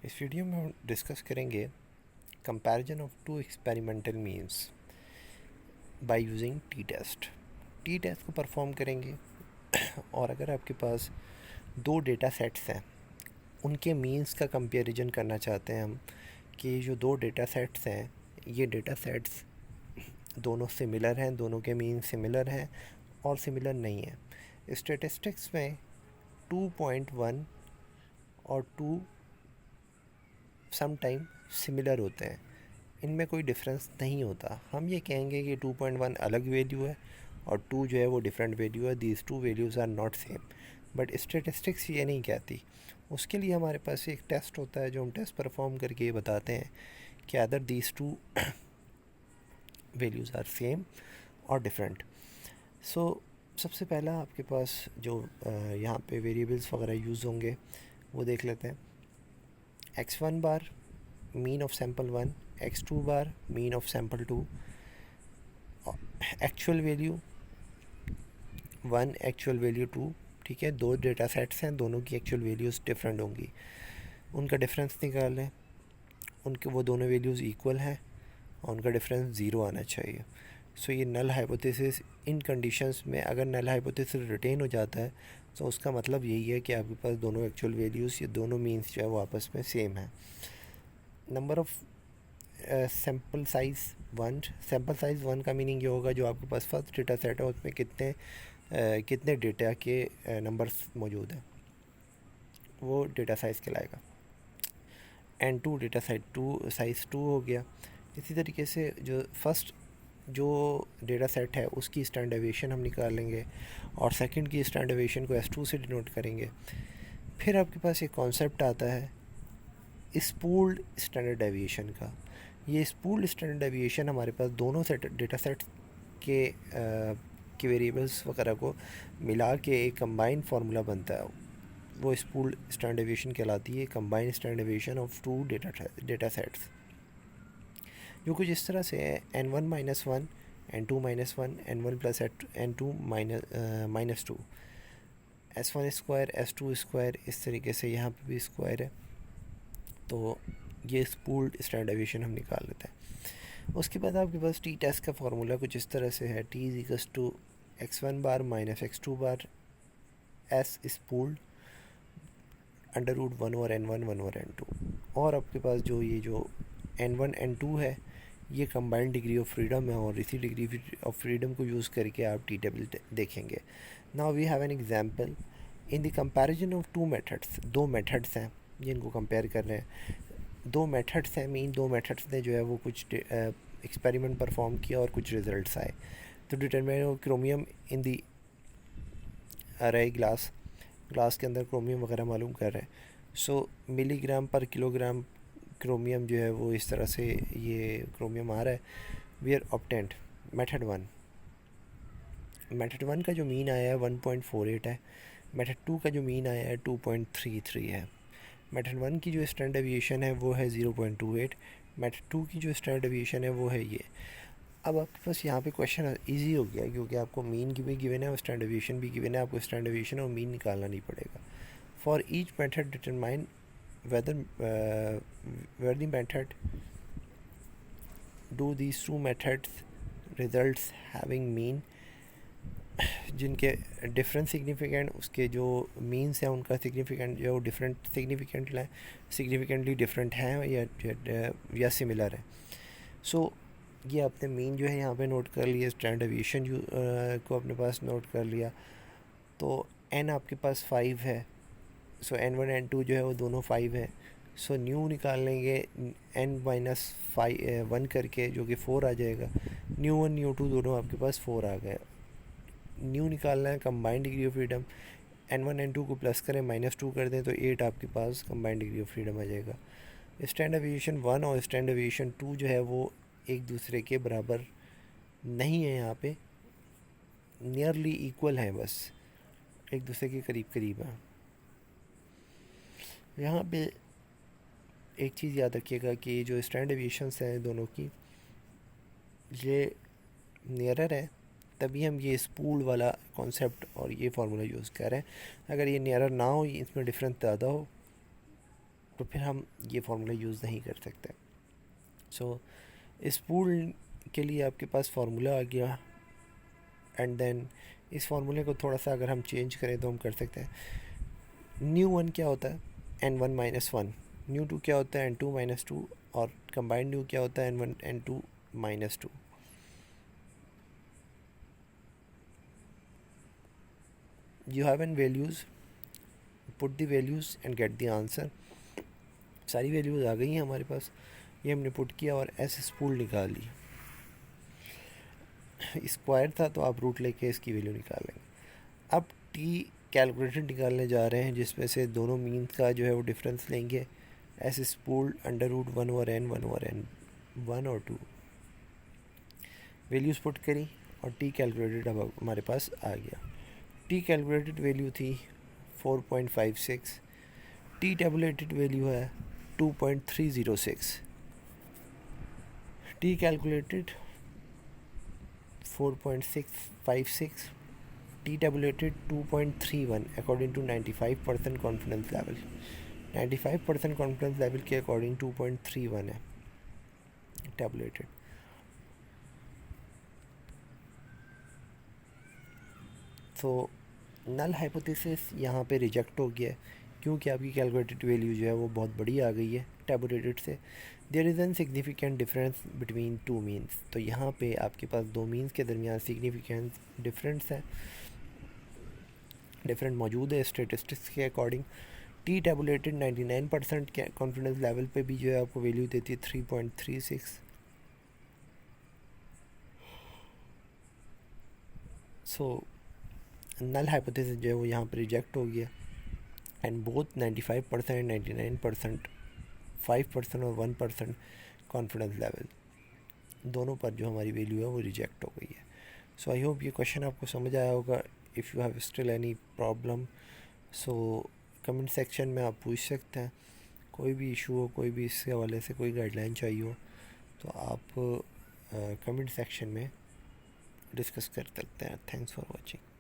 इस वीडियो में हम डिस्कस करेंगे comparison of two experimental means by using t test. T test को परफॉर्म करेंगे और अगर आपके पास दो डेटा सेट्स हैं उनके मीन्स का कंपैरिजन करना चाहते हैं हम कि जो दो डेटा सेट्स हैं ये डेटा सेट्स दोनों सिमिलर हैं, दोनों के मीन सिमिलर हैं और सिमिलर नहीं है। स्टैटिस्टिक्स में 2.1 और 2 समटाइम सिमिलर होते हैं, इनमें कोई डिफरेंस नहीं होता। हम ये कहेंगे कि 2.1 अलग वैल्यू है और 2 जो है वो डिफरेंट वैल्यू है, these two values are not same. But statistics ये नहीं कहती। उसके लिए हमारे पास एक टेस्ट होता है जो हम टेस्ट परफॉर्म करके ये बताते हैं कि other these two values are same और डिफरेंट। सो सबसे पहला आपके पास जो यहाँ पे वेरिएबल्स वगैरह यूज़ होंगे वो देख लेते हैं। x1 bar mean of sample 1, x2 bar mean of sample 2, actual value 1, actual value 2। ठीक है, दो डेटा सेट्स हैं, दोनों की एक्चुअल वैल्यूज़ डिफरेंट होंगी, उनका डिफरेंस निकाल लें। उनके वो दोनों वैल्यूज़ इक्वल हैं और उनका डिफरेंस ज़ीरो आना चाहिए। सो ये नल हाइपोथेसिस इन कंडीशंस में अगर नल हाइपोथेसिस रिटेन हो जाता है तो उसका मतलब यही है कि आपके पास दोनों एक्चुअल वैल्यूज़ या दोनों मीन्स जो है वो आपस में सेम है। Number of sample size 1, sample size 1 का मीनिंग ये होगा जो आपके पास फर्स्ट डेटा सेट है उसमें कितने डेटा के नंबर्स मौजूद हैं, वो डेटा साइज़ कहलाएगा। N2 डेटा साइज़ 2 हो गया। इसी तरीके से जो फर्स्ट जो डेटा सेट है उसकी स्टैंडर्ड डेविएशन हम निकाल लेंगे और सेकंड की स्टैंडर्ड डेविएशन को S2 से डिनोट करेंगे। फिर आपके पास एक कॉन्सेप्ट आता है स्पूल्ड स्टैंडर्ड डेविएशन का। ये स्पूल्ड स्टैंडर्ड डेविएशन हमारे पास दोनों डेटा सेट के वेरिएबल्स वगैरह को मिला के एक कंबाइंड फार्मूला बनता है, वो स्पूल्ड स्टैंडर्ड डेविएशन कहलाती है, combined standard deviation of two data sets, जो कुछ इस तरह से है n1 minus one, n2 minus one, n1 plus n2 minus two, s1 square, s2 square, इस तरीके से यहाँ पे भी स्क्वायर है। तो ये स्पूल्ड स्टैंडर्ड डेविएशन हम निकाल लेते हैं। उसके बाद आपके पास टी टेस्ट का फार्मूला कुछ इस तरह से है, t is equals to x1 bar minus x2 bar s pooled under root 1 over n1 1 over n2। और आपके पास जो ये जो n1 n2 है ये कंबाइंड डिग्री ऑफ फ्रीडम है और इसी डिग्री ऑफ फ्रीडम को यूज़ करके आप टी टेबल देखेंगे। Now we have an example in the comparison of two methods. दो मेथड्स हैं जिनको कंपेयर कर रहे हैं, दो मेथड्स हैं, मीन दो मेथड्स ने जो है वो कुछ एक्सपेरिमेंट परफॉर्म किया और कुछ रिजल्ट्स आए। तो डिटरमाइन क्रोमियम इन दी अरे ग्लास के अंदर क्रोमियम वगैरह मालूम कर रहे हैं। सो मिलीग्राम पर किलोग्राम क्रोमियम जो है वो इस तरह से ये क्रोमियम आ रहा है। We are obtained method 1। Method 1 का जो मीन आया है 1.48 है, मेथड 2 का जो मीन आया है 2.33 है। मेथड 1 की जो स्टैंडर्ड डेविएशन है वो है 0.28, मेथड 2 की जो स्टैंडर्ड डेविएशन है वो है ये। अब आपके पास यहाँ पे क्वेश्चन इजी हो गया क्योंकि आपको मीन की भी गिवन है और स्टैंडर्ड डेविएशन भी गिवन है, आपको स्टैंडर्ड डेविएशन और मीन निकालना नहीं पड़ेगा। For each method determine whether where the method do these two methods results having mean, जिनके डिफरेंट सिग्निफिकेंट उसके जो मीन्स हैं उनका सिग्निफिकेंट जो डिफरेंट सिग्निफिकेंटली डिफरेंट है या सिमिलर है। सो ये आपने मीन जो है यहाँ पे नोट कर लिया, स्टैंडर्ड डेविएशन को अपने पास नोट कर लिया। तो n आपके पास 5 है, सो n1 n2 जो है वो दोनों 5 है। सो न्यू निकाल लेंगे n माइनस 1 करके जो कि 4 आ जाएगा। न्यू 1 न्यू 2 दोनों आपके पास 4 आ गए। न्यू निकालना है combined degree of freedom, n1 n2 को प्लस करें -2 कर दें तो 8 आपके पास कंबाइंड डिग्री ऑफ फ्रीडम आ जाएगा। स्टैंडर्ड डेविएशन 1 और स्टैंडर्ड डेविएशन 2 जो है वो एक दूसरे के बराबर नहीं है, यहाँ पे नियरली इक्वल है, बस एक दूसरे के करीब करीब है। यहाँ पे एक चीज़ याद रखिएगा कि जो स्टैंडर्ड डेविएशंस हैं दोनों की ये नियरर है, तभी हम ये स्पूल वाला कॉन्सेप्ट और ये फार्मूला यूज़ कर रहे हैं। अगर ये नियरर ना हो, इसमें डिफरेंस ज़्यादा हो, तो फिर हम ये फार्मूला यूज़ नहीं कर सकते। सो इस पूल के लिए आपके पास फार्मूला आ गया, एंड देन इस फार्मूले को थोड़ा सा अगर हम चेंज करें तो हम कर सकते हैं। न्यू वन क्या होता है? n1 - 1। न्यू टू क्या होता है? n2 - 2। और कंबाइंड न्यू क्या होता है? n1 n2 - 2। You have an values, put the values and get the answer. सारी वैल्यूज़ आ गई हैं हमारे पास, ये हमने पुट किया और एस स्पूल निकाल ली। स्क्वायर था तो आप रूट लेके इसकी वैल्यू निकाल लेंगे। अब टी कैलकुलेटेड निकालने जा रहे हैं, जिसमें से दोनों मीन्स का जो है वो डिफरेंस लेंगे। एस स्पूल्ड √1/n 1/n 1 और 2 वैल्यूज़ पुट करी और टी कैलकुलेटेड अब हमारे पास आ गया। टी कैलकुलेटेड वैल्यू थी 4.56, टी टेबुलेटेड वैल्यू है 2.306। T calculated 4.656, t tabulated 2.31 according to 95% confidence level. 95% confidence level के अकॉर्डिंग 2.31 है टेबुलेटेड। तो नल हाइपोथेसिस यहाँ पे रिजेक्ट हो गया क्योंकि आपकी कैलकुलेटेड वैल्यू जो है वो बहुत बड़ी आ गई है टेबुलेटेड से। There is an significant difference between two means. तो यहाँ पे आपके पास दो मीन्स के दरमियान सिग्निफिकेंट डिफरेंस है, डिफरेंट मौजूद है स्टेटिस्टिक्स के अकॉर्डिंग। टी टेबुलेटेड 99% के कॉन्फिडेंस लेवल पे भी जो है आपको वैल्यू देती है 3.36। सो नल हाइपोथेसिस जो है वो यहाँ पर रिजेक्ट हो गया, एंड बोथ 95%, 99%, 5% और 1% कॉन्फिडेंस लेवल दोनों पर जो हमारी वैल्यू है वो रिजेक्ट हो गई है। सो आई होप ये क्वेश्चन आपको समझ आया होगा। If you have still any problem, so comment section में आप पूछ सकते हैं। कोई भी इशू हो, कोई भी इसके हवाले से कोई गाइडलाइन चाहिए हो, तो आप कमेंट सेक्शन में डिस्कस कर सकते हैं। Thanks for watching.